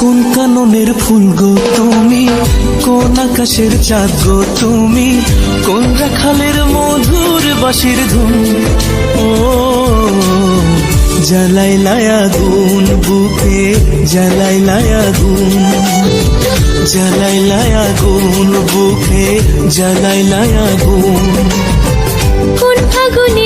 কোন কাননের ফুল গো তুমি, কোন আকাশের চাঁদ গো তুমি, কোন রাখালের মধুর বাঁশির ধুন। ও জ্বালাইলায় আগুন বুকে, জ্বালাইলায় আগুন, জ্বালাইলায় আগুন বুকে, জ্বালাইলায় আগুন। কোন ফাগুনে